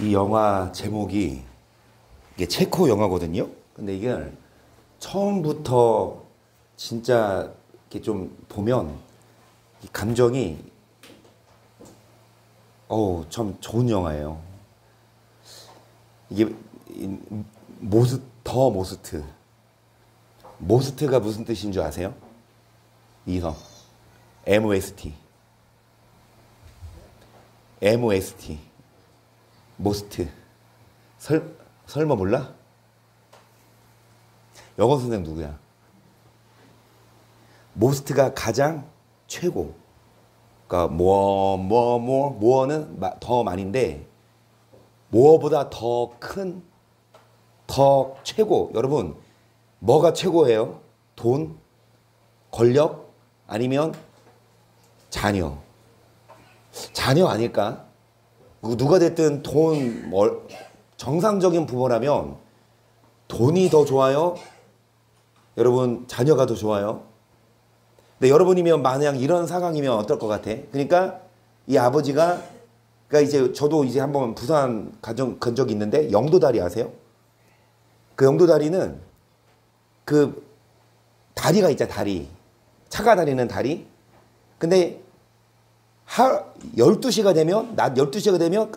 이 영화 제목이 이게 체코 영화거든요. 근데 이게 처음부터 진짜 이렇게 좀 보면 이 감정이 참 좋은 영화예요. 이게 모스트. 모스트가 무슨 뜻인 줄 아세요? 이성. MOST. MOST. 모스트. 설마 몰라? 영어 선생 누구야? 모스트가 가장 최고. 그러니까 more는 더 많이인데 more보다 더 큰, 더 최고. 여러분, 뭐가 최고예요? 돈, 권력, 아니면 자녀. 자녀 아닐까? 누가 됐든 정상적인 부모라면 돈이 더 좋아요? 여러분, 자녀가 더 좋아요? 근데 여러분이면 만약 이런 상황이면 어떨 것 같아? 그러니까 이 아버지가, 그러니까 이제 저도 이제 한번 부산 간 적이 있는데 영도다리 아세요? 그 영도다리는 그 다리가 있잖아, 다리. 차가 다니는 다리. 근데 12시가 되면, 낮 12시가 되면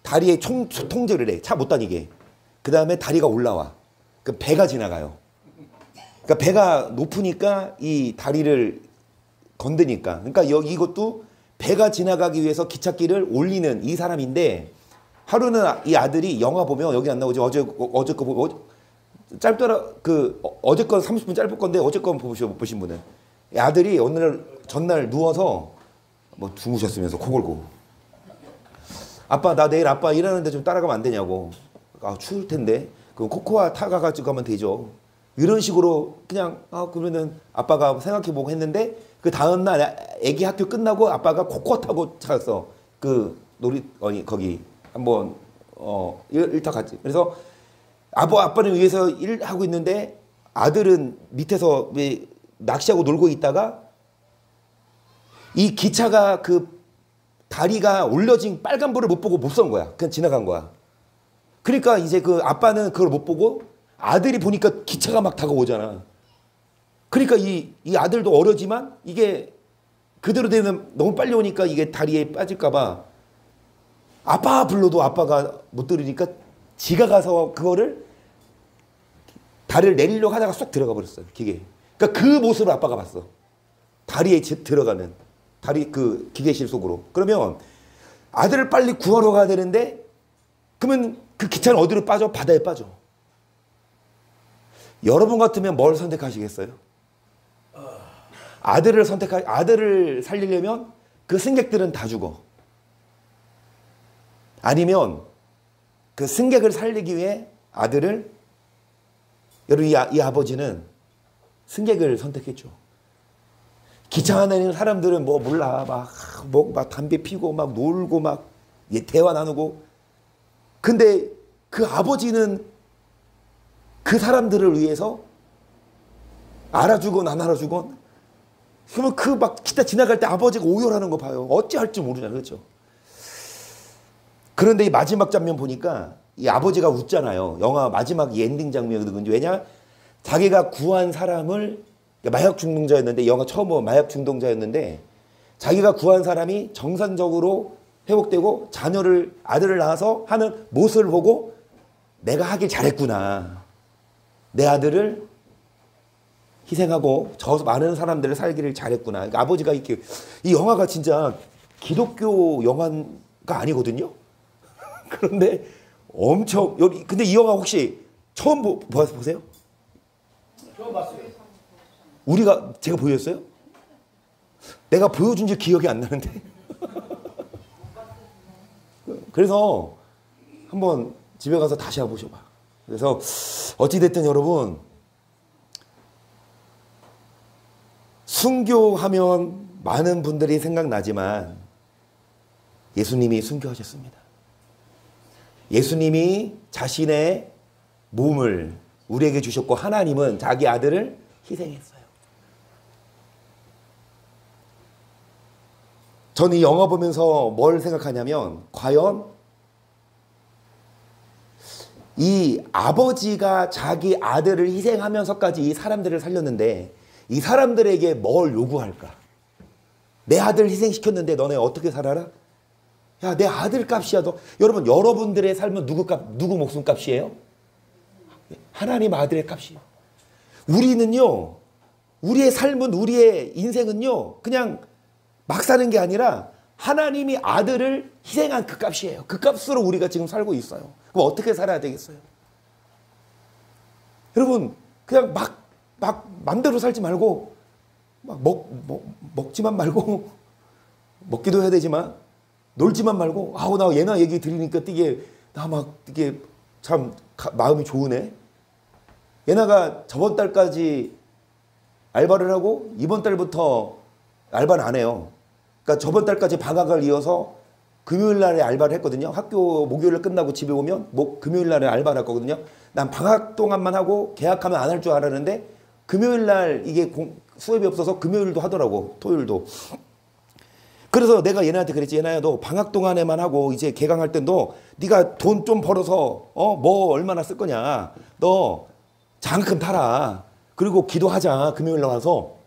다리에 통제를 해. 차 못 다니게. 그 다음에 다리가 올라와. 그 배가 지나가요. 그러니까 배가 높으니까 이 다리를 건드니까. 그러니까 이것도 배가 지나가기 위해서 기찻길을 올리는 이 사람인데, 하루는 이 아들이 영화 보면, 여기 안 나오지. 어제 거 보고, 짧더라, 어제 건 30분 짧을 건데, 어제 건 못 보신 분은. 이 아들이 전날 누워서, 뭐 주무셨으면서 코 골고. 아빠, 나 내일 아빠 일하는데 좀 따라가면 안 되냐고. 추울 텐데. 그럼 코코아 타가지고 가면 되죠. 이런 식으로 그냥, 그러면은 아빠가 생각해보고 했는데, 그 다음날 애기 학교 끝나고 아빠가 코코아 타고 찾았어. 거기 한번, 일터 갔지. 그래서 아빠는 위에서 일하고 있는데 아들은 밑에서 낚시하고 놀고 있다가 이 기차가 그 다리가 올려진 빨간불을 못 보고 못 선 거야. 그냥 지나간 거야. 그러니까 이제 그 아빠는 그걸 못 보고 아들이 보니까 기차가 막 다가오잖아. 그러니까 이 아들도 어려지만 이게 그대로 되면 너무 빨리 오니까 이게 다리에 빠질까봐 아빠 불러도 아빠가 못 들으니까 지가 가서 그거를 다리를 내리려고 하다가 쏙 들어가 버렸어요. 기계. 그러니까 그 모습을 아빠가 봤어. 다리에 들어가는. 다리 기계실 속으로. 그러면 아들을 빨리 구하러 가야 되는데 그러면 그 기차는 어디로 빠져? 바다에 빠져. 여러분 같으면 뭘 선택하시겠어요? 아들을 살리려면 그 승객들은 다 죽어. 아니면 그 승객을 살리기 위해 아들을, 여러분 이 아버지는 승객을 선택했죠. 기차 안에 있는 사람들은 뭐 몰라, 막 담배 피고 막 놀고 막 대화 나누고. 근데 그 아버지는 그 사람들을 위해서 알아주건 안 알아주건, 그러면 막 기차 지나갈 때 아버지가 오열하는 거 봐요. 어찌 할지 모르잖아요. 그렇죠? 그런데 이 마지막 장면 보니까 이 아버지가 웃잖아요. 영화 마지막 이 엔딩 장면이거든요. 왜냐? 자기가 구한 사람을, 마약 중독자였는데, 영화 처음 보면 마약 중독자였는데, 자기가 구한 사람이 정상적으로 회복되고 아들을 낳아서 하는 모습을 보고 내가 하길 잘했구나. 내 아들을 희생하고 저 많은 사람들을 살기를 잘했구나. 그러니까 아버지가 이 영화가 진짜 기독교 영화가 아니거든요. 그런데 엄청, 근데 이 영화 혹시 처음 보세요? 처음 봤어요. 제가 보였어요? 내가 보여준 지 기억이 안 나는데. 그래서 한번 집에 가서 다시 한번 보셔봐. 그래서 어찌됐든 여러분, 순교하면 많은 분들이 생각나지만 예수님이 순교하셨습니다. 예수님이 자신의 몸을 우리에게 주셨고, 하나님은 자기 아들을 희생했어요. 저는 이 영화 보면서 뭘 생각하냐면, 과연 이 아버지가 자기 아들을 희생하면서까지 이 사람들을 살렸는데 이 사람들에게 뭘 요구할까? 내 아들 희생시켰는데 너네 어떻게 살아라? 야, 내 아들 값이야. 여러분, 여러분들의 삶은 누구 목숨 값이에요? 하나님 아들의 값이에요. 우리는요, 우리의 삶은, 우리의 인생은요, 그냥 막 사는 게 아니라 하나님이 아들을 희생한 그 값이에요. 그 값으로 우리가 지금 살고 있어요. 그럼 어떻게 살아야 되겠어요? 여러분, 그냥 맘대로 살지 말고, 먹지만 말고, 먹기도 해야 되지만, 놀지만 말고, 나 얘나 얘기 들으니까 이게 참 마음이 좋으네. 얘나가 저번 달까지 알바를 하고, 이번 달부터 알바는 안 해요. 그러니까 저번 달까지 방학을 이어서 금요일 날에 알바를 했거든요. 학교 목요일 끝나고 집에 오면 금요일 날에 알바를 했거든요. 난 방학 동안만 하고 계약하면 안 할 줄 알았는데 금요일 날 이게 수업이 없어서 금요일도 하더라고. 토요일도. 그래서 내가 얘네한테 그랬지. 얘네야, 너 방학 동안에만 하고 이제 개강할 땐 너 네가 돈 좀 벌어서 뭐 얼마나 쓸 거냐. 너 장학금 타라. 그리고 기도하자. 금요일 나와서.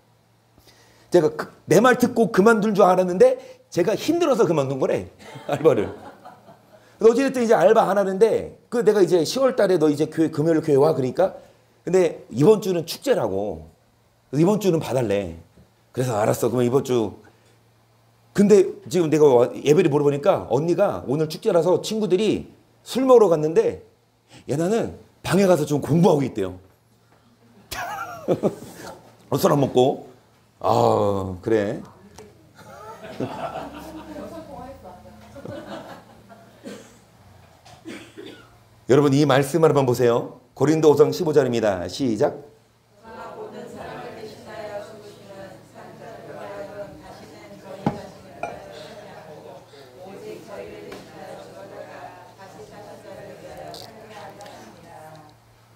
제가 내 말 듣고 그만둔 줄 알았는데 제가 힘들어서 그만둔 거래. 알바를. 어쨌든 이제 알바 안 하는데 내가 이제 10월 달에 너 이제 금요일 교회 와. 그러니까 근데 이번 주는 축제라고. 그래서 이번 주는 봐달래. 그래서 알았어. 그러면 이번 주. 근데 지금 내가 예배를 물어보니까 언니가 오늘 축제라서 친구들이 술 먹으러 갔는데 얘나는 방에 가서 좀 공부하고 있대요. 술 안 먹고. 그래. 여러분, 이 말씀을 한번 보세요. 고린도후서 15절입니다. 시작.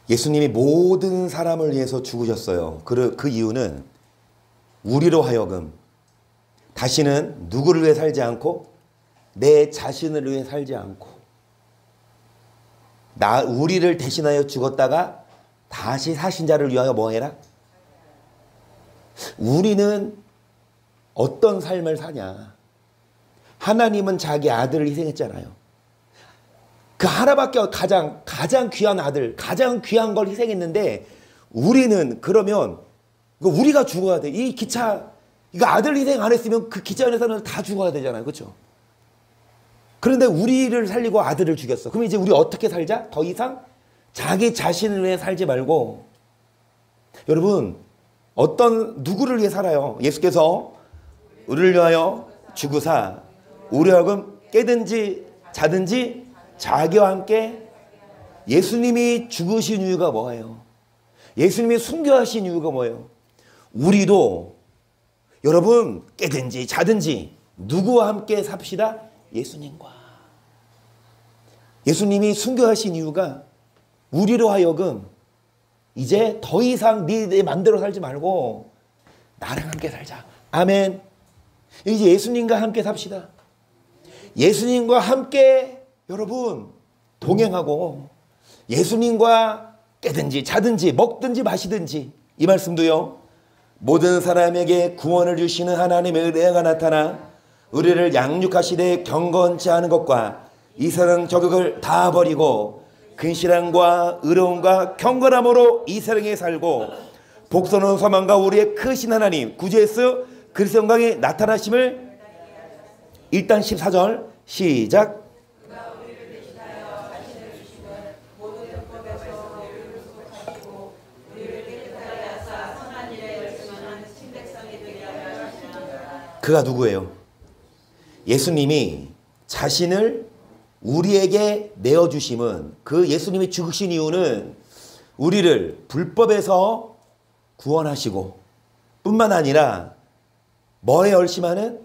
예수님이 모든 사람을 위해서 죽으셨어요. 그 이유는 우리로 하여금 다시는 누구를 위해 살지 않고 내 자신을 위해 살지 않고 우리를 대신하여 죽었다가 다시 사신 자를 위하여 뭐 해라? 우리는 어떤 삶을 사냐? 하나님은 자기 아들을 희생했잖아요. 그 하나밖에 가장 귀한 아들, 가장 귀한 걸 희생했는데 우리는 그러면 우리가 죽어야 돼. 이 기차, 이거 아들 희생 안 했으면 그 기차 안에서는 다 죽어야 되잖아요. 그렇죠? 그런데 우리를 살리고 아들을 죽였어. 그럼 이제 우리 어떻게 살자? 더 이상 자기 자신을 위해 살지 말고. 여러분, 누구를 위해 살아요? 예수께서 우리를 위하여 죽으사 우리와 하여금 깨든지 자든지 자기와 함께. 예수님이 죽으신 이유가 뭐예요? 예수님이 순교하신 이유가 뭐예요? 우리도 여러분 깨든지 자든지 누구와 함께 삽시다? 예수님과. 예수님이 순교하신 이유가 우리로 하여금 이제 더 이상 네 맘대로 살지 말고 나랑 함께 살자. 아멘. 이제 예수님과 함께 삽시다. 예수님과 함께 여러분 동행하고 예수님과 깨든지 자든지 먹든지 마시든지. 이 말씀도요, 모든 사람에게 구원을 주시는 하나님의 은혜가 나타나 우리를 양육하시되 경건치 않은 것과 이세상 저격을 다 버리고 근실함과 의로움과 경건함으로 이 세상에 살고 복선한 소망과 우리의 크신 하나님 구주 예수 그리스도 영광에 나타나심을. 일단 14절 시작. 그가 누구예요? 예수님이 자신을 우리에게 내어주심은, 그 예수님이 죽으신 이유는 우리를 불법에서 구원하시고 뿐만 아니라 뭐에 열심하는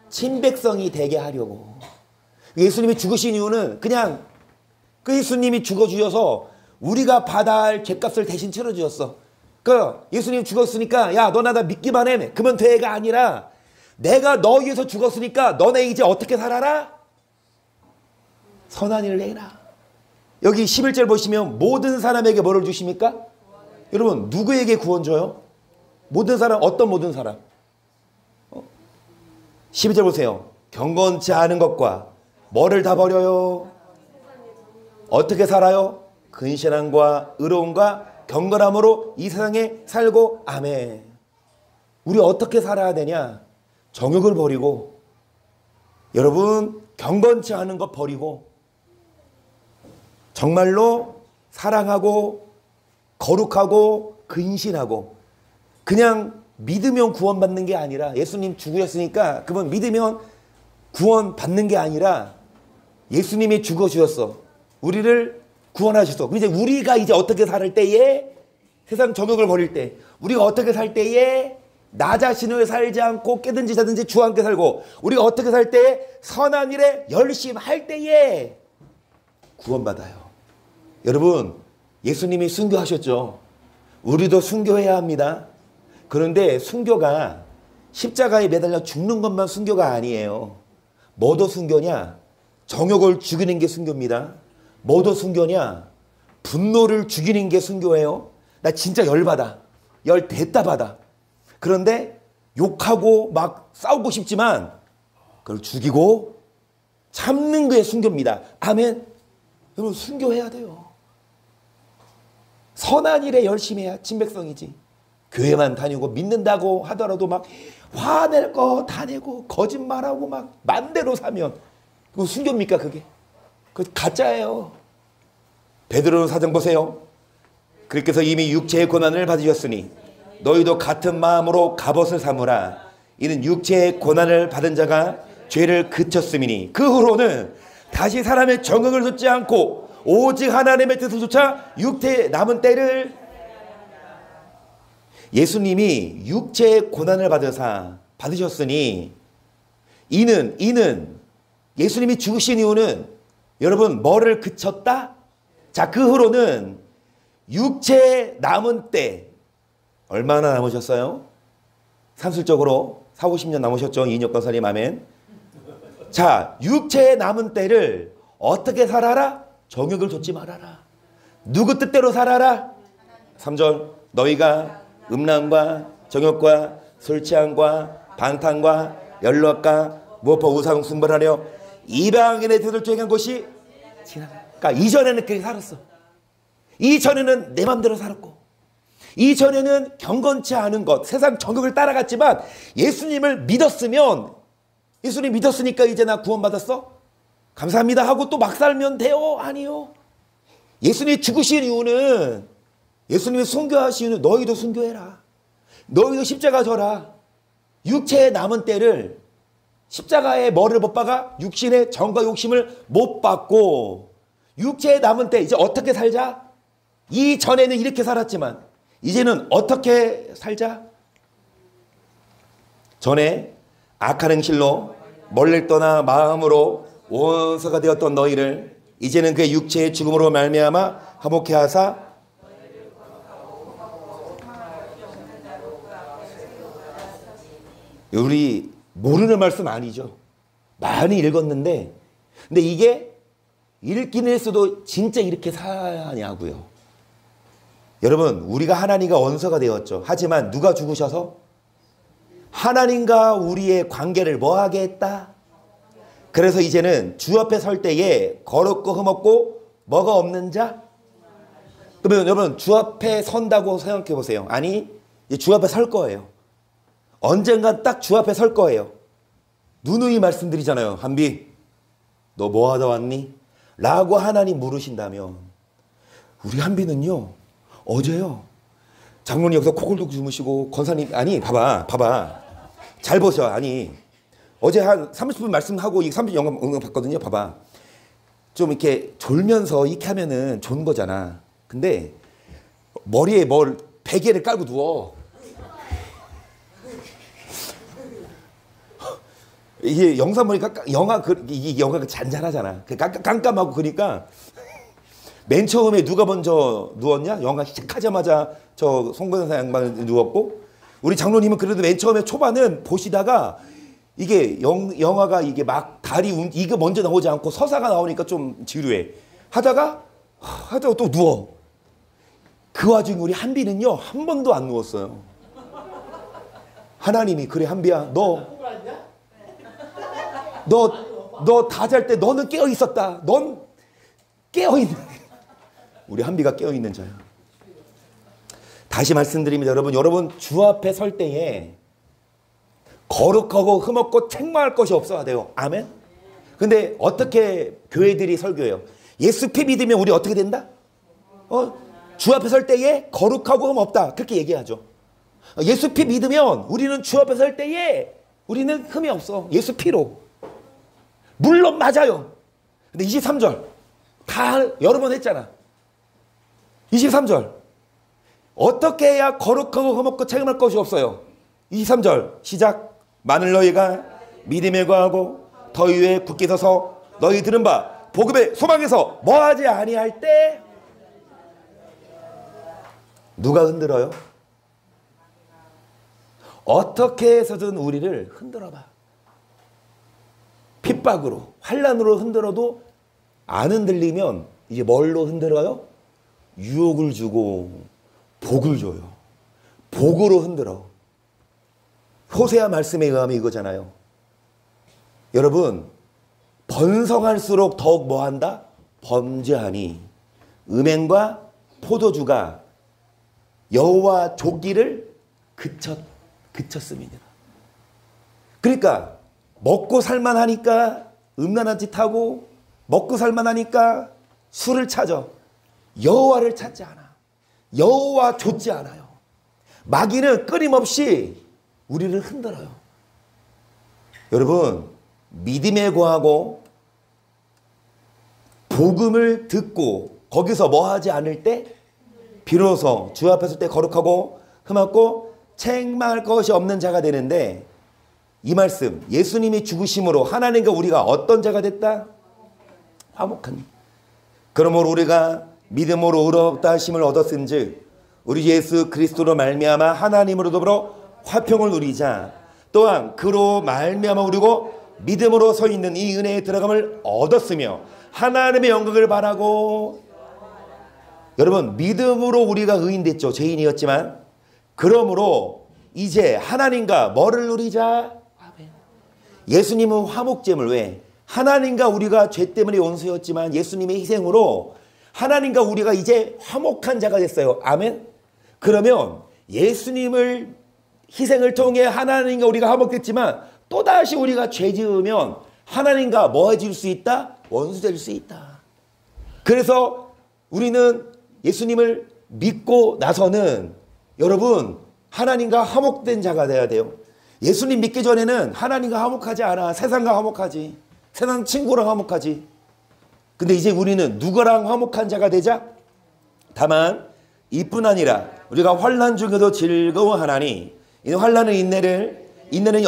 친백성이 되게 하려고. 예수님이 죽으신 이유는 그냥 그 예수님이 죽어주셔서 우리가 받아야 할 죄값을 대신 치러주셨어. 그 예수님 죽었으니까 야 너 나 믿기만 해 그러면 돼가 아니라 내가 너 위해서 죽었으니까 너네 이제 어떻게 살아라? 선한 일을 해라. 여기 11절 보시면 모든 사람에게 뭐를 주십니까? 여러분 누구에게 구원 줘요? 모든 사람, 어떤 모든 사람? 12절 보세요. 경건치 않은 것과 뭐를 다 버려요? 어떻게 살아요? 근신함과 의로움과 경건함으로 이 세상에 살고. 아멘. 우리 어떻게 살아야 되냐? 정욕을 버리고, 여러분 경건치 않은 것 버리고 정말로 사랑하고 거룩하고 근신하고, 그냥 믿으면 구원받는 게 아니라, 예수님 죽으셨으니까 그분 믿으면 구원받는 게 아니라 예수님이 죽어주셨어. 우리를 구원하셨어. 이제 우리가 이제 어떻게 살 때에, 세상 정욕을 버릴 때 우리가 어떻게 살 때에 나 자신을 살지 않고 깨든지 자든지 주와 함께 살고, 우리가 어떻게 살 때에 선한 일에 열심할 때에 구원받아요. 여러분 예수님이 순교하셨죠. 우리도 순교해야 합니다. 그런데 순교가 십자가에 매달려 죽는 것만 순교가 아니에요. 뭐도 순교냐? 정욕을 죽이는 게 순교입니다. 뭐도 순교냐? 분노를 죽이는 게 순교예요. 나 진짜 열받아. 열 됐다 받아. 그런데 욕하고 막 싸우고 싶지만 그걸 죽이고 참는 게 순교입니다. 아멘. 여러분 순교해야 돼요. 선한 일에 열심히 해야 친백성이지. 교회만 다니고 믿는다고 하더라도 막 화낼 거 다 내고 거짓말하고 막 맘대로 사면 그거 순교입니까? 그게? 그거 가짜예요. 베드로 사정 보세요. 그리스도께서 이미 육체의 고난을 받으셨으니 너희도 같은 마음으로 갑옷을 삼으라. 이는 육체의 고난을 받은 자가 죄를 그쳤음이니 그 후로는 다시 사람의 정욕을 좇지 않고 오직 하나님의 뜻을 쫓아 육체의 남은 때를. 예수님이 육체의 고난을 받으셨으니 이는 예수님이 죽으신 이유는, 여러분 뭐를 그쳤다? 자, 그 후로는 육체의 남은 때, 얼마나 남으셨어요? 산술적으로 40-50년 남으셨죠. 이인혁 권사님 아멘. 자, 육체의 남은 때를 어떻게 살아라? 정욕을 좇지 말아라. 누구 뜻대로 살아라? 3절 너희가 음란과 정욕과 술 취함과 방탕과 연락과 무엇과 우상 숭배하려 이방인의 뜻을 쫓아간 것이 지나가. 그러니까 이전에는 그렇게 살았어. 이전에는 내 맘대로 살았고, 이전에는 경건치 않은 것, 세상 정욕을 따라갔지만 예수님을 믿었으면, 예수님 믿었으니까 이제 나 구원받았어? 감사합니다 하고 또 막 살면 돼요? 아니요. 예수님이 죽으신 이유는, 예수님이 순교하신 이유는 너희도 순교해라. 너희도 십자가 져라. 육체의 남은 때를, 십자가에 뭐를 못 박아? 육신의 정과 욕심을 못 받고, 육체의 남은 때 이제 어떻게 살자? 이전에는 이렇게 살았지만 이제는 어떻게 살자? 전에 악한 행실로 멀리 떠나 마음으로 원수가 되었던 너희를 이제는 그의 육체의 죽음으로 말미암아 화목케 하사. 우리 모르는 말씀 아니죠. 많이 읽었는데, 근데 이게 읽기는 했어도 진짜 이렇게 사냐고요. 여러분 우리가 하나님과 원수가 되었죠. 하지만 누가 죽으셔서 하나님과 우리의 관계를 뭐하게 했다? 그래서 이제는 주 앞에 설 때에 거룩고 흠없고 뭐가 없는 자? 그러면 여러분 주 앞에 선다고 생각해 보세요. 아니 주 앞에 설 거예요. 언젠간 딱 주 앞에 설 거예요. 누누이 말씀드리잖아요. 한비 너 뭐 하다 왔니? 라고 하나님 물으신다면, 우리 한비는요 어제요 장로님 여기서 코골도 주무시고 권사님, 아니 봐봐 잘 보셔. 아니 어제 한 30분 말씀하고 이 30분 영감 봤거든요. 봐봐 좀 이렇게 졸면서 이렇게 하면은 좋은 거잖아. 근데 머리에 베개를 깔고 누워. 이게 영상 보니까 이게 영화가 잔잔하잖아. 깜깜하고. 그러니까 맨 처음에 누가 먼저 누웠냐? 영화 시작하자마자 저 송건사 양반이 누웠고, 우리 장로님은 그래도 맨 처음에 초반은 보시다가 이게 영화가 이게 막 다리 이거 먼저 나오지 않고 서사가 나오니까 좀 지루해 하다가 하다가 또 누워. 그 와중에 우리 한비는요, 한 번도 안 누웠어요. 하나님이, 그래 한비야, 너 다 잘 때 너는 깨어 있었다. 넌 깨어 있는, 우리 한비가 깨어 있는 자야. 다시 말씀드립니다, 여러분 주 앞에 설 때에 거룩하고 흠없고 책망할 것이 없어야 돼요. 아멘. 근데 어떻게 교회들이 설교해요? 예수 피 믿으면 우리 어떻게 된다? 주 앞에 설 때에 거룩하고 흠 없다, 그렇게 얘기하죠. 예수 피 믿으면 우리는 주 앞에 설 때에 우리는 흠이 없어. 예수 피로. 물론 맞아요. 근데 23절 다 여러 번 했잖아. 23절 어떻게 해야 거룩하고 흠없고 책임할 것이 없어요? 23절 시작. 만일 너희가 믿음에 거하고 더 위에 굳게 서서 너희 들은 바 복음의 소망에서 뭐하지 아니할 때 누가 흔들어요? 어떻게 해서든 우리를 흔들어봐. 핍박으로, 환난으로 흔들어도 안 흔들리면 이제 뭘로 흔들어요? 유혹을 주고 복을 줘요. 복으로 흔들어. 호세아 말씀에 의하면 이거잖아요. 여러분, 번성할수록 더욱 뭐한다? 범죄하니 음행과 포도주가 여호와 조기를 그쳤습니다. 그러니까 먹고 살만하니까 음란한 짓 하고, 먹고 살만하니까 술을 찾아. 여호와를 찾지 않아. 여호와 좇지 않아요. 마귀는 끊임없이 우리를 흔들어요. 여러분, 믿음에 거하고 복음을 듣고 거기서 뭐 하지 않을 때 비로소 주 앞에 설 때 거룩하고 흠없고 책망할 것이 없는 자가 되는데, 이 말씀 예수님이 죽으심으로 하나님과 우리가 어떤 자가 됐다? 화목한. 그러므로 우리가 믿음으로 의롭다 하심을 얻었은즉 우리 예수 그리스도로 말미암아 하나님으로 더불어 화평을 누리자. 또한 그로 말미암아 우리고 믿음으로 서 있는 이 은혜에 들어감을 얻었으며 하나님의 영광을 바라고. 여러분, 믿음으로 우리가 의인됐죠. 죄인이었지만. 그러므로 이제 하나님과 뭐를 누리자? 예수님은 화목제물. 왜? 하나님과 우리가 죄 때문에 원수였지만 예수님의 희생으로 하나님과 우리가 이제 화목한 자가 됐어요. 아멘. 그러면 예수님을 희생을 통해 하나님과 우리가 화목됐지만 또다시 우리가 죄 지으면 하나님과 뭐 해질 수 있다? 원수 될 수 있다. 그래서 우리는 예수님을 믿고 나서는 여러분 하나님과 화목된 자가 돼야 돼요. 예수님 믿기 전에는 하나님과 화목하지 않아. 세상과 화목하지. 세상 친구랑 화목하지. 근데 이제 우리는 누구랑 화목한 자가 되자? 다만 이뿐 아니라 우리가 환난 중에도 즐거워하나니 이 환난은 인내는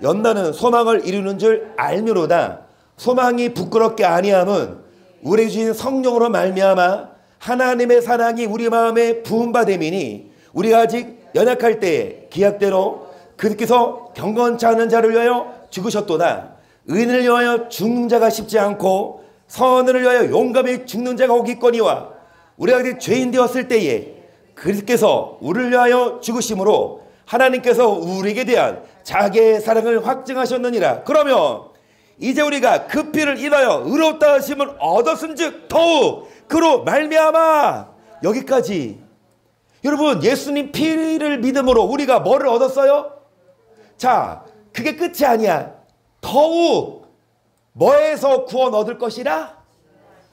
연단은 소망을 이루는 줄 알미로다. 소망이 부끄럽게 아니함은 우리 주신 성령으로 말미암아 하나님의 사랑이 우리 마음에 부음받음이니 우리가 아직 연약할 때에 기약대로 그께서 경건치 않은 자를 위하여 죽으셨도다. 의인을 위하여 죽는 자가 쉽지 않고 선을 위하여 용감히 죽는 자가 오겠거니와 우리가 아직 죄인 되었을 때에 그리스도께서 우리를 위하여 죽으심으로 하나님께서 우리에게 대한 자기의 사랑을 확증하셨느니라. 그러면 이제 우리가 그 피를 인하여 의롭다 하심을 얻었은즉 더욱 그로 말미암아. 여기까지. 여러분, 예수님 피를 믿음으로 우리가 뭐를 얻었어요? 자, 그게 끝이 아니야. 더욱 뭐에서 구원 얻을 것이라?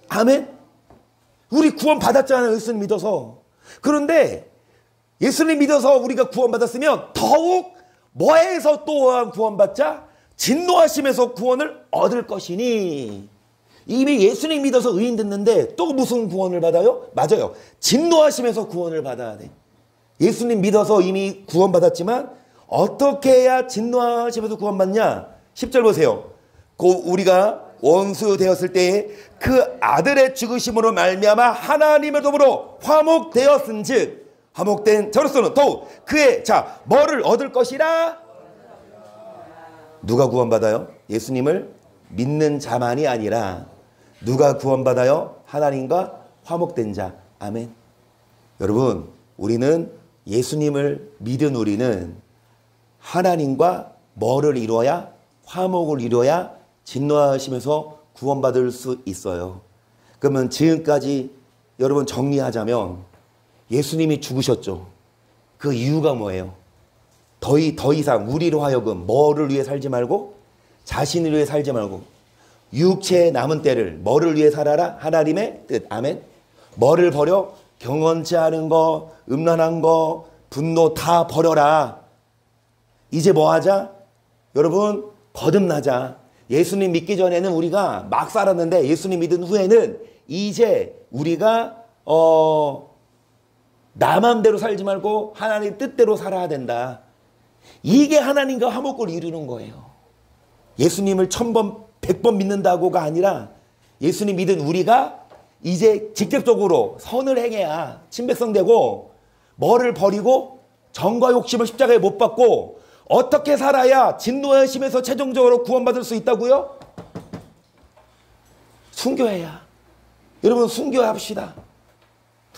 아멘. 우리 구원 받았잖아요, 예수님 믿어서. 그런데 예수님 믿어서 우리가 구원 받았으면 더욱 뭐에서 또한 구원 받자? 진노하심에서 구원을 얻을 것이니. 이미 예수님 믿어서 의인 됐는데 또 무슨 구원을 받아요? 맞아요, 진노하심에서 구원을 받아야 돼. 예수님 믿어서 이미 구원 받았지만 어떻게 해야 진노하심에서 구원 받냐? 10절 보세요. 우리가 원수 되었을 때에 그 아들의 죽으심으로 말미암아 하나님을 더불어 화목되었은즉 화목된 저로서는 더욱 그의 뭐를 얻을 것이라? 누가 구원받아요? 예수님을 믿는 자만이 아니라 누가 구원받아요? 하나님과 화목된 자. 아멘. 여러분, 우리는 예수님을 믿은 우리는 하나님과 뭐를 이루어야? 화목을 이루어야 진노하심에서 구원받을 수 있어요. 그러면 지금까지 여러분 정리하자면 예수님이 죽으셨죠. 그 이유가 뭐예요? 더 이상 우리로 하여금 뭐를 위해 살지 말고 자신을 위해 살지 말고 육체의 남은 때를 뭐를 위해 살아라? 하나님의 뜻. 아멘. 뭐를 버려? 경건치 않은 거, 음란한 거, 분노 다 버려라. 이제 뭐 하자? 여러분, 거듭나자. 예수님 믿기 전에는 우리가 막 살았는데 예수님 믿은 후에는 이제 우리가 나 맘대로 살지 말고 하나님 뜻대로 살아야 된다. 이게 하나님과 화목을 이루는 거예요. 예수님을 1000번, 100번 믿는다고가 아니라 예수님 믿은 우리가 이제 직접적으로 선을 행해야 친백성 되고 뭐를 버리고 정과 욕심을 십자가에 못 박고 어떻게 살아야 진노하심에서 최종적으로 구원받을 수 있다고요? 순교해야. 여러분 순교합시다.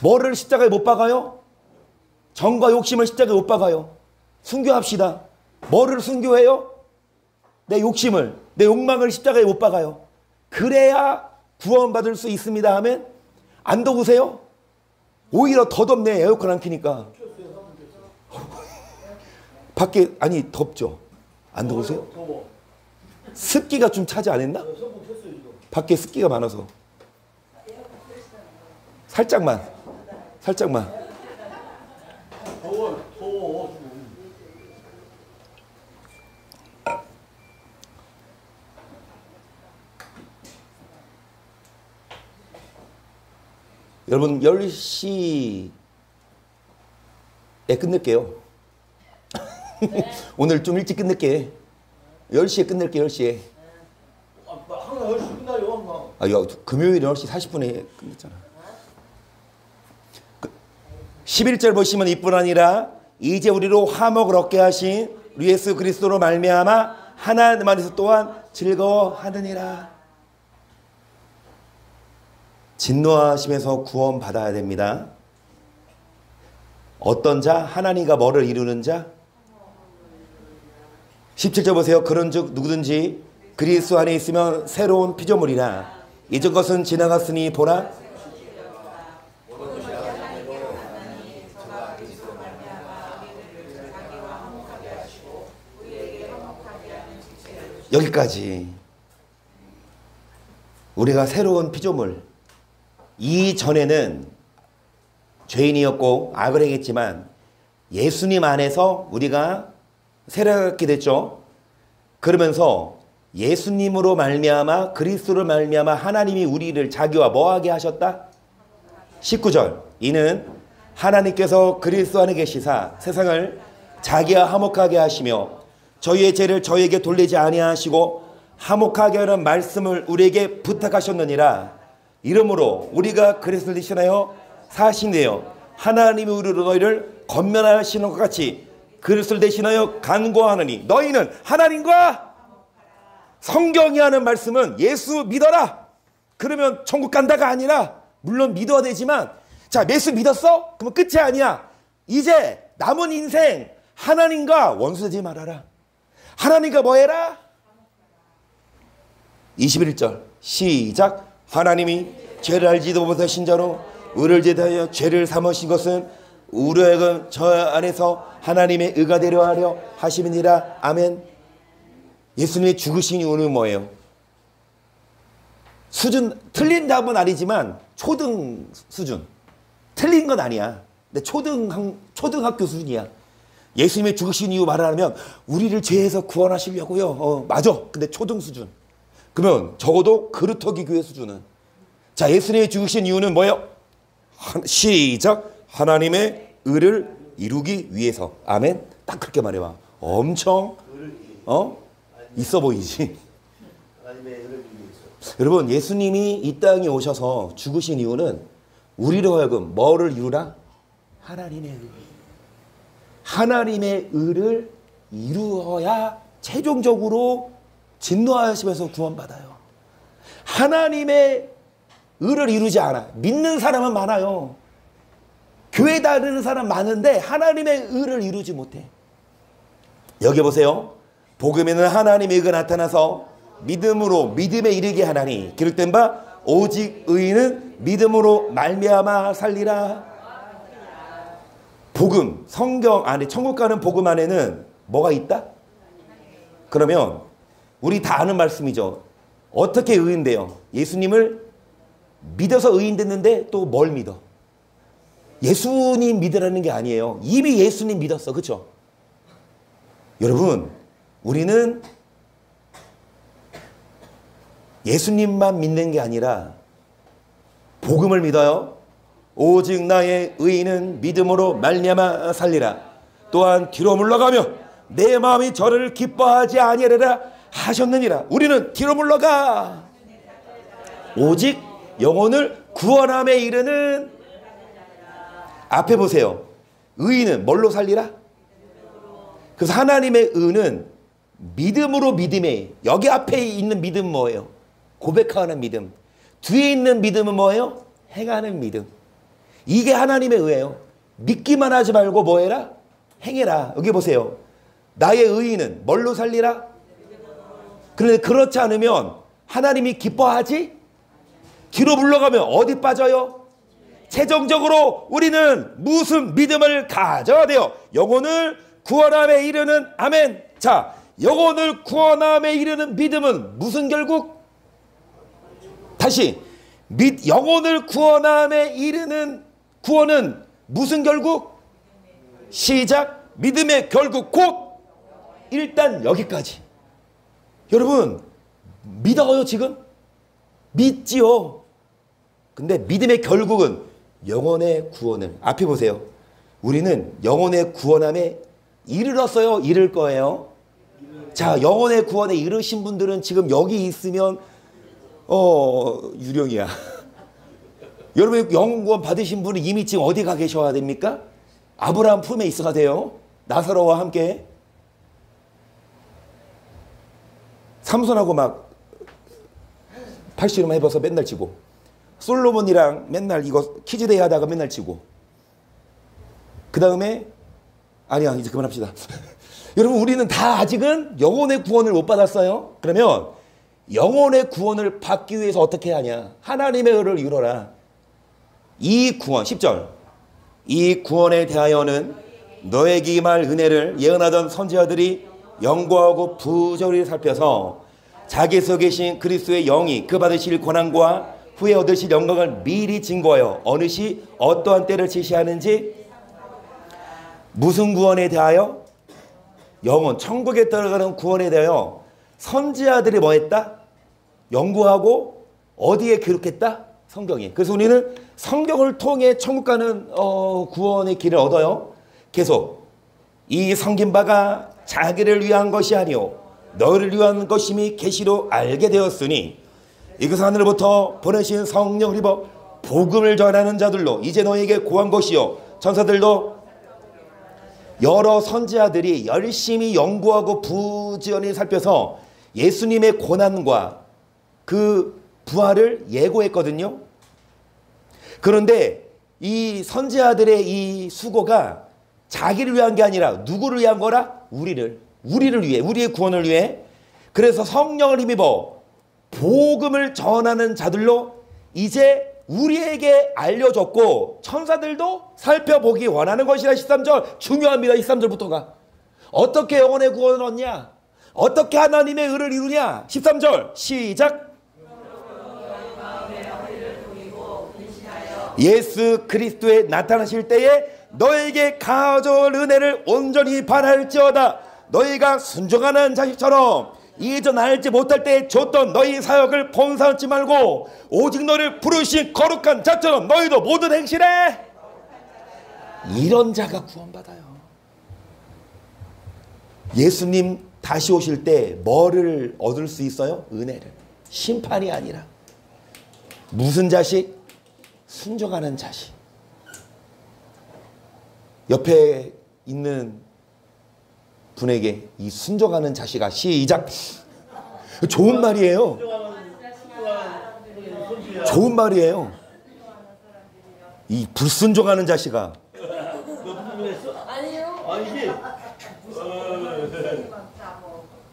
뭐를 십자가에 못 박아요? 정과 욕심을 십자가에 못 박아요. 순교합시다. 뭐를 순교해요? 내 욕심을, 내 욕망을 십자가에 못 박아요. 그래야 구원받을 수 있습니다 하면 안 더우세요? 오히려 더 덥네. 에어컨 안 켜니까. 밖에 아니 덥죠? 안 더우세요? 습기가 좀 차지 안 했나? 밖에 습기가 많아서. 살짝만. 더워. 여러분 10시에 끝낼게요. 오늘 좀 일찍 끝낼게. 10시에 끝낼게. 10시에. 항상 10시 끝나요. 금요일 10시 40분에 끝냈잖아. 11절 보시면 이뿐 아니라 이제 우리로 화목을 얻게 하신 우리 예수 그리스도로 말미암아 하나님 안에서 또한 즐거워하느니라. 진노하심에서 구원받아야 됩니다. 어떤 자? 하나님과 뭐를 이루는 자? 17절 보세요. 그런즉 누구든지 그리스도 안에 있으면 새로운 피조물이라. 이전 것은 지나갔으니 보라. 여기까지. 우리가 새로운 피조물. 이전에는 죄인이었고 악을 행했지만 예수님 안에서 우리가 새롭게 됐죠. 그러면서 예수님으로 말미암아 그리스도로 말미암아 하나님이 우리를 자기와 뭐하게 하셨다? 19절. 이는 하나님께서 그리스도 안에 계시사 세상을 자기와 화목하게 하시며 저희의 죄를 저희에게 돌리지 아니하시고 화목하게 하는 말씀을 우리에게 부탁하셨느니라. 이러므로 우리가 그리스도를 대신하여 사신되어 하나님이 우리로 너희를 권면하시는 것 같이 그리스도를 대신하여 간구하느니 너희는 하나님과 성경이 하는 말씀은 예수 믿어라. 그러면 천국 간다가 아니라 물론 믿어야 되지만 자 예수 믿었어? 그러면 끝이 아니야. 이제 남은 인생 하나님과 원수되지 말아라. 하나님과 뭐 해라? 21절 시작. 하나님이 죄를 알지도 못하신 자로 의를 제대하여 죄를 삼으신 것은 우리가 저 안에서 하나님의 의가 되려 하려 하심이니라. 아멘. 예수님의 죽으신 이유는 뭐예요? 수준 틀린 답은 아니지만 초등 수준. 틀린 건 아니야. 근데 초등학교 수준이야. 예수님의 죽으신 이유 말하면 우리를 죄에서 구원하시려고요. 맞아. 근데 초등 수준. 그러면 적어도 그루터기 교회 수준은. 자, 예수님이 죽으신 이유는 뭐예요? 시작. 하나님의 의를 이루기 위해서. 아멘. 딱 그렇게 말해봐. 엄청 있어 보이지. 여러분 예수님이 이 땅에 오셔서 죽으신 이유는 우리로 하여금 뭐를 이루라? 하나님의 의. 하나님의 의를 이루어야 최종적으로 진노하심에서 구원받아요. 하나님의 의를 이루지 않아. 믿는 사람은 많아요. 교회 다니는 사람 많은데 하나님의 의를 이루지 못해. 여기 보세요. 복음에는 하나님의 의가 나타나서 믿음으로 믿음에 이르게 하나니 기록된 바 오직 의인은 믿음으로 말미암아 살리라. 복음, 성경 안에, 천국 가는 복음 안에는 뭐가 있다? 그러면 우리 다 아는 말씀이죠. 어떻게 의인돼요? 예수님을 믿어서 의인 됐는데 또 뭘 믿어? 예수님 믿으라는 게 아니에요. 이미 예수님 믿었어. 그렇죠? 여러분, 우리는 예수님만 믿는 게 아니라 복음을 믿어요. 오직 나의 의인은 믿음으로 말미암아 살리라. 또한 뒤로 물러가며 내 마음이 저를 기뻐하지 아니하리라 하셨느니라. 우리는 뒤로 물러가. 오직 영혼을 구원함에 이르는. 앞에 보세요. 의인은 뭘로 살리라? 그래서 하나님의 의는 믿음으로 믿음에. 여기 앞에 있는 믿음 뭐예요? 고백하는 믿음. 뒤에 있는 믿음은 뭐예요? 행하는 믿음. 이게 하나님의 의예요. 믿기만 하지 말고 뭐 해라? 행해라. 여기 보세요. 나의 의인은 뭘로 살리라? 그런데 그렇지 않으면 하나님이 기뻐하지? 뒤로 물러가면 어디 빠져요? 최종적으로 우리는 무슨 믿음을 가져야 돼요? 영혼을 구원함에 이르는. 아멘. 자, 영혼을 구원함에 이르는 믿음은 무슨 결국? 다시 영혼을 구원함에 이르는 구원은 무슨 결국? 시작. 믿음의 결국 곧 일단 여기까지. 여러분 믿어요 지금? 믿지요. 근데 믿음의 결국은 영혼의 구원을. 앞에 보세요. 우리는 영혼의 구원함에 이르렀어요? 이를 거예요? 자, 영혼의 구원에 이르신 분들은 지금 여기 있으면 유령이야. 여러분 영혼 구원 받으신 분은 이미 지금 어디 가 계셔야 됩니까? 아브라함 품에 있어야 돼요. 나사로와 함께. 삼손하고 막 팔씨름 해봐서 맨날 지고, 솔로몬이랑 맨날 이거 퀴즈대회 하다가 맨날 지고, 그 다음에 아니야 이제 그만합시다. 여러분 우리는 다 아직은 영혼의 구원을 못 받았어요. 그러면 영혼의 구원을 받기 위해서 어떻게 하냐? 하나님의 의를 이루라. 이 구원 10절. 이 구원에 대하여는 너에게 임할 은혜를 예언하던 선지자들이 연구하고 부지런히 살펴서 자기에서 계신 그리스도의 영이 그 받으실 고난과 후에 얻으실 영광을 미리 증거하여 어느 시 어떠한 때를 제시하는지. 무슨 구원에 대하여? 영혼, 천국에 들어가는 구원에 대하여 선지자들이 뭐 했다? 연구하고 어디에 기록했다? 성경에. 그래서 우리는 성경을 통해 천국 가는 구원의 길을 얻어요. 계속 이 섬긴 바가 자기를 위한 것이 아니요 너를 위한 것임이 계시로 알게 되었으니 이것은 하늘로부터 보내신 성령을 입어 복음을 전하는 자들로 이제 너에게 고한 것이요 천사들도. 여러 선지자들이 열심히 연구하고 부지런히 살펴서 예수님의 고난과 그 부활을 예고했거든요. 그런데 이 선지자들의 이 수고가 자기를 위한 게 아니라 누구를 위한 거라? 우리를 위해, 우리의 구원을 위해. 그래서 성령을 힘입어 복음을 전하는 자들로 이제 우리에게 알려줬고 천사들도 살펴보기 원하는 것이라. 13절 중요합니다. 13절부터가 어떻게 영혼의 구원을 얻냐? 어떻게 하나님의 의를 이루냐? 13절 시작. 예수 그리스도에 나타나실 때에 너에게 가져올 은혜를 온전히 발할지어다. 너희가 순종하는 자식처럼 이전 알지 못할 때 줬던 너희 사역을 본사하지 말고 오직 너를 부르신 거룩한 자처럼 너희도 모든 행실에. 이런 자가 구원받아요. 예수님 다시 오실 때 뭐를 얻을 수 있어요? 은혜를. 심판이 아니라. 무슨 자식? 순종하는 자식. 옆에 있는 분에게 이 순종하는 자식아 시작. 좋은 말이에요. 좋은 말이에요. 이 불순종하는 자식아. 너 무슨 일 했어? 아니요. 아니지?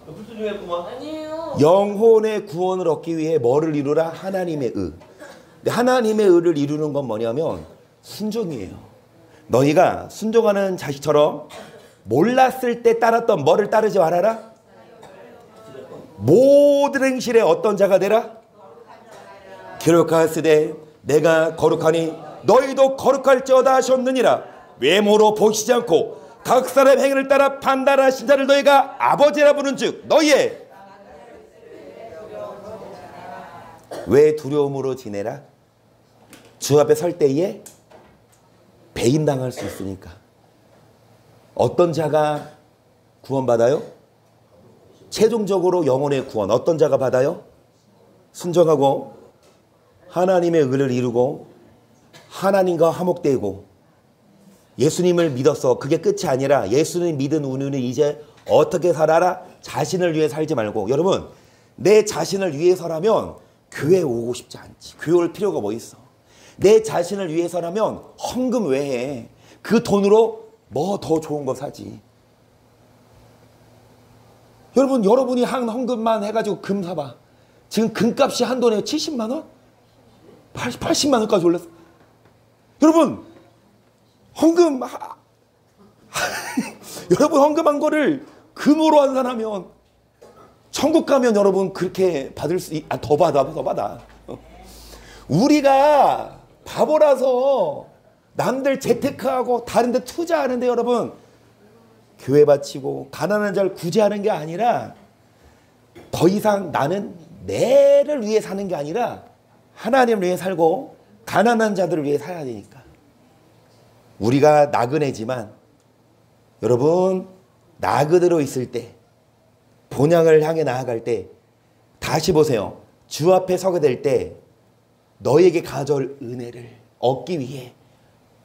너 불순종했구만. 아니에요. 영혼의 구원을 얻기 위해 뭐를 이루라? 하나님의 의. 근데 하나님의 의를 이루는 건 뭐냐면 순종이에요. 너희가 순종하는 자식처럼 몰랐을 때 따랐던 뭐를 따르지 말아라? 모든 행실에 어떤 자가 되라? 기록하였으되 내가 거룩하니 너희도 거룩할지어다 하셨느니라. 외모로 보시지 않고 각 사람 행위를 따라 판단하신 자를 너희가 아버지라 부른즉 너희의 왜 두려움으로 지내라? 주 앞에 설 때에 배임당할 수 있으니까. 어떤 자가 구원받아요? 최종적으로 영혼의 구원 어떤 자가 받아요? 순종하고 하나님의 의를 이루고 하나님과 화목되고 예수님을 믿어서 그게 끝이 아니라 예수님 믿은 우리는 이제 어떻게 살아라? 자신을 위해 살지 말고. 여러분, 내 자신을 위해서라면 교회 오고 싶지 않지. 교회 올 필요가 뭐 있어. 내 자신을 위해서라면 헌금 왜 해? 그 돈으로 뭐 더 좋은 거 사지. 여러분이 한 헌금만 해가지고 금 사봐. 지금 금값이 한 돈에 70만 원? 80만 원까지 올랐어. 여러분, 헌금 여러분 헌금한 거를 금으로 환산하면 천국 가면 여러분 그렇게 받을 더 받아. 우리가 바보라서 남들 재테크하고 다른 데 투자하는데 여러분 교회 바치고 가난한 자를 구제하는 게 아니라 더 이상 나는 내를 위해 사는 게 아니라 하나님을 위해 살고 가난한 자들을 위해 살아야 되니까. 우리가 나그네지만 여러분 나그네로 있을 때 본향을 향해 나아갈 때 다시 보세요. 주 앞에 서게 될 때 너에게 가져올 은혜를 얻기 위해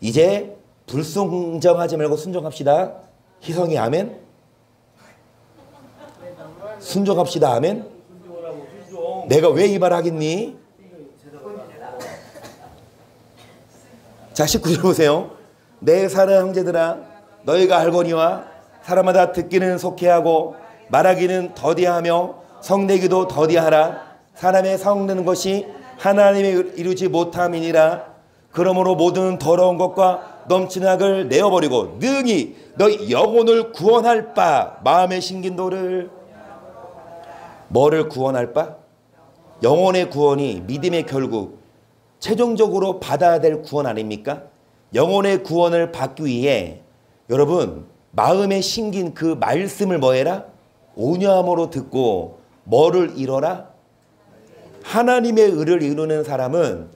이제 불순종하지 말고 순종합시다. 희성이 아멘. 순종합시다. 아멘. 내가 왜 이 말 하겠니? 자 19절 보세요. 내 사랑하는 형제들아 너희가 알거니와 사람마다 듣기는 속해하고 말하기는 더디하며 성내기도 더디하라. 사람의 성내는 것이 하나님의 이루지 못함이니라. 그러므로 모든 더러운 것과 넘치는 악을 내어버리고 능히 너희 영혼을 구원할 바 마음에 심긴 도를. 뭐를 구원할 바? 영혼의 구원이 믿음의 결국 최종적으로 받아야 될 구원 아닙니까? 영혼의 구원을 받기 위해 여러분 마음에 심긴 그 말씀을 뭐 해라? 온유함으로 듣고 뭐를 이뤄라? 하나님의 의를 이루는 사람은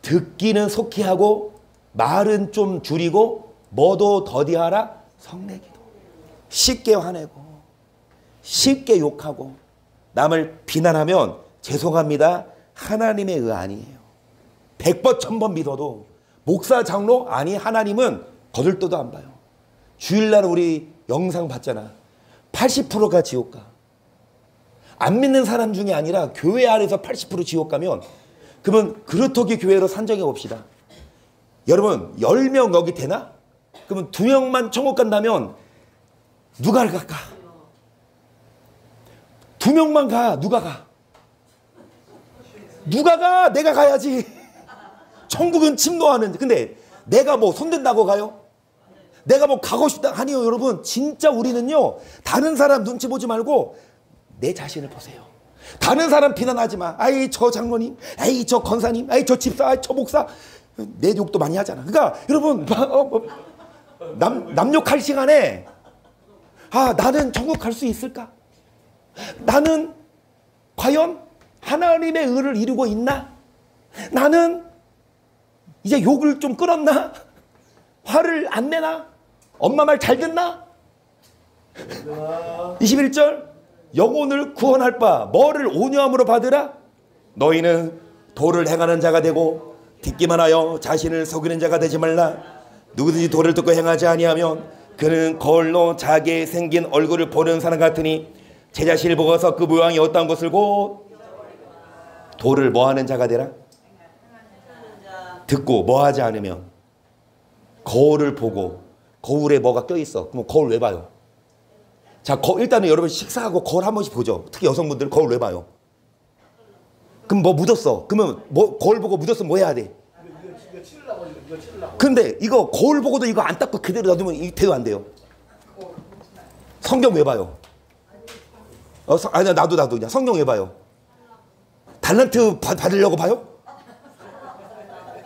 듣기는 속히 하고 말은 좀 줄이고 뭐도 더디하라? 성내기도. 쉽게 화내고 쉽게 욕하고 남을 비난하면 죄송합니다. 하나님의 의 아니에요. 100번 1000번 믿어도 목사 장로 아니 하나님은 거들떠도 안 봐요. 주일날 우리 영상 봤잖아. 80%가 지옥 가. 안 믿는 사람 중에 아니라 교회 안에서 80% 지옥 가면 그러면 그루터기 교회로 산정해 봅시다. 여러분 10명 여기 되나? 그러면 2명만 천국 간다면 누가 갈까? 2명만 가. 누가 가? 누가 가? 내가 가야지. 천국은 침노하는. 근데 내가 뭐 손댄다고 가요? 내가 뭐 가고 싶다. 아니요 여러분 진짜 우리는요 다른 사람 눈치 보지 말고 내 자신을 보세요. 다른 사람 비난하지 마. 아이 저 장로님, 아이 저 권사님, 아이 저 집사, 아이 저 목사. 내 욕도 많이 하잖아. 그러니까 여러분 남 욕할 시간에 나는 천국 갈 수 있을까? 나는 과연 하나님의 의를 이루고 있나? 나는 이제 욕을 좀 끌었나? 화를 안 내나? 엄마 말 잘 듣나? 21절 영혼을 구원할 바 뭐를 온유함으로 받으라? 너희는 도를 행하는 자가 되고 듣기만 하여 자신을 속이는 자가 되지 말라. 누구든지 도를 듣고 행하지 아니하면 그는 거울로 자기의 생긴 얼굴을 보는 사람 같으니 제 자신을 보고서 그 모양이 어떠한 것을 곧 도를 뭐 하는 자가 되라? 듣고 뭐 하지 않으면 거울을 보고 거울에 뭐가 껴있어. 그럼 거울 왜 봐요? 자, 일단은 여러분 식사하고 거울 한 번씩 보죠. 특히 여성분들 거울 왜 봐요? 그럼 뭐 묻었어. 그러면 뭐 거울 보고 묻었으면 뭐 해야 돼? 근데 이거 거울 보고도 이거 안 닦고 그대로 놔두면 이 돼도 안 돼요. 성경 왜 봐요? 아니 나도 그냥 성경 왜 봐요? 달란트 받으려고 봐요?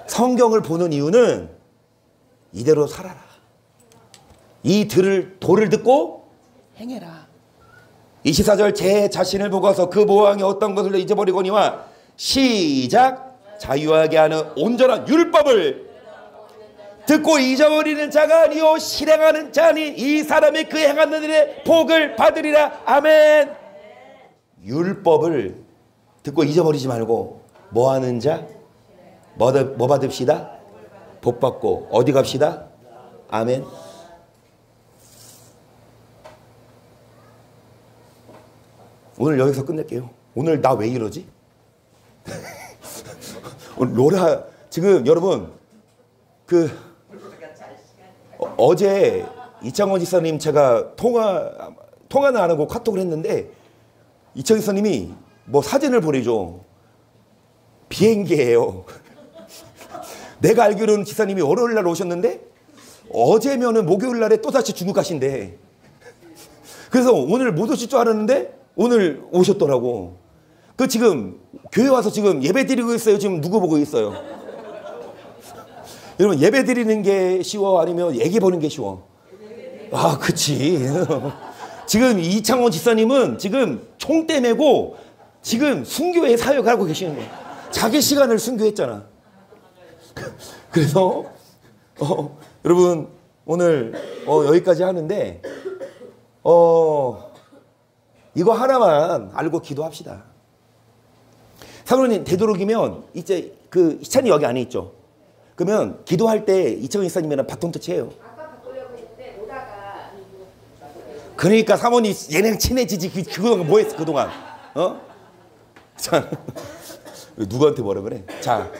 성경을 보는 이유는 이대로 살아라. 이 도를 듣고 행해라. 24절 제 자신을 보고서 그 모양이 어떤 것을 잊어버리거니와 시작 자유하게 하는 온전한 율법을 듣고 잊어버리는 자가 아니요 실행하는 자니 이 사람이 그 행하는 일에 복을 받으리라. 아멘. 율법을 듣고 잊어버리지 말고 뭐 하는 자? 뭐 받읍시다? 복 받고 어디 갑시다? 아멘. 오늘 여기서 끝낼게요. 오늘 나 왜 이러지? 오늘 로라 지금 여러분 어제 이창원 지사님 제가 통화는 안 하고 카톡을 했는데 이창원 지사님이 뭐 사진을 보내줘. 비행기예요. 내가 알기로는 지사님이 월요일 날 오셨는데 어제면은 목요일 날에 또다시 중국 가신대. 그래서 오늘 못 오실 줄 알았는데 오늘 오셨더라고. 그 지금 교회 와서 지금 예배 드리고 있어요. 지금 누구 보고 있어요? 여러분 예배 드리는 게 쉬워 아니면 얘기 보는 게 쉬워? 아 그치. 지금 이창원 지사님은 지금 총대 메고 지금 순교회 사역하고 계시는 거예요. 자기 시간을 순교했잖아. 그래서 여러분 오늘 여기까지 하는데 이거 하나만 알고 기도합시다. 사모님 되도록이면 이제 그 희찬이 여기 안에 있죠. 그러면 기도할 때 이창원 지사님이랑 바톤 터치해요. 아까 바꾸려고 했는데 오다가 그러니까 사모님 얘네랑 친해지지. 그동안 뭐 했어 그동안? 자 누구한테 뭐라 그래? 자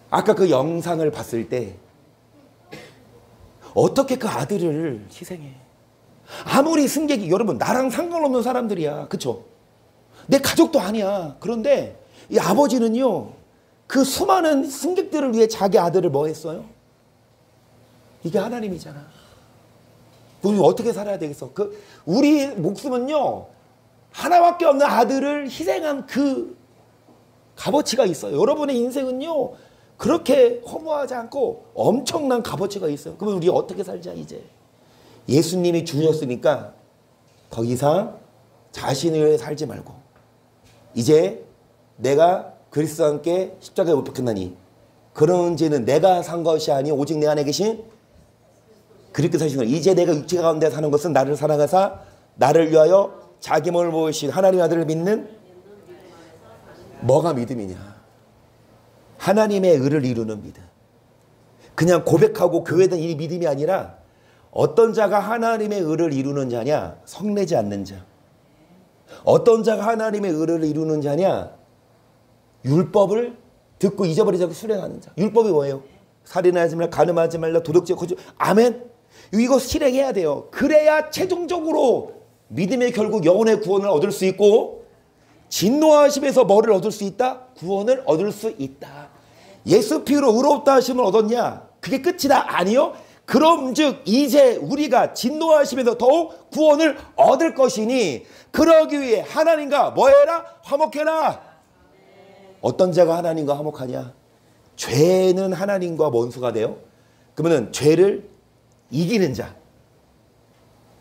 아까 그 영상을 봤을 때 어떻게 그 아들을 희생해? 아무리 승객이 여러분 나랑 상관없는 사람들이야. 그쵸? 내 가족도 아니야. 그런데 이 아버지는요 그 수많은 승객들을 위해 자기 아들을 뭐 했어요? 이게 하나님이잖아. 우리 어떻게 살아야 되겠어? 우리 목숨은요 하나밖에 없는 아들을 희생한 그 값어치가 있어요. 여러분의 인생은요 그렇게 허무하지 않고 엄청난 값어치가 있어요. 그러면 우리 어떻게 살자 이제? 예수님이 주셨으니까 더 이상 자신을 위해 살지 말고 이제 내가 그리스도와 함께 십자가에 못 박혔나니 그런 죄는 내가 산 것이 아니 오직 내 안에 계신 그리스도 사신 것. 이제 내가 육체 가운데 사는 것은 나를 사랑하사 나를 위하여 자기 몸을 보이신 하나님의 아들을 믿는 뭐가 믿음이냐? 하나님의 의를 이루는 믿음. 그냥 고백하고 교회는 이 믿음이 아니라 어떤 자가 하나님의 의를 이루는 자냐? 성내지 않는 자. 어떤 자가 하나님의 의를 이루는 자냐? 율법을 듣고 잊어버리지 않고 수행하는 자. 율법이 뭐예요? 살인하지 말라, 간음하지 말라, 도둑질, 거짓. 아멘. 이거 실행해야 돼요. 그래야 최종적으로 믿음의 결국 영혼의 구원을 얻을 수 있고 진노하심에서 뭐를 얻을 수 있다? 구원을 얻을 수 있다. 예수 피로 의롭다 하심을 얻었냐? 그게 끝이다? 아니요. 그럼즉 이제 우리가 진노하심에서 더욱 구원을 얻을 것이니 그러기 위해 하나님과 뭐해라? 화목해라. 어떤 자가 하나님과 화목하냐? 죄는 하나님과 원수가 돼요. 그러면 죄를 이기는 자.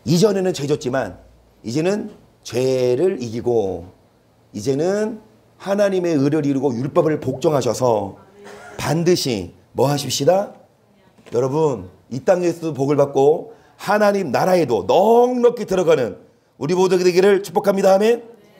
이전에는 죄 졌지만 이제는 죄를 이기고 이제는 하나님의 의를 이루고 율법을 복종하셔서 반드시 뭐 하십시다? 여러분 이 땅에서도 복을 받고 하나님 나라에도 넉넉히 들어가는 우리 모두가 되기를 축복합니다. 아멘.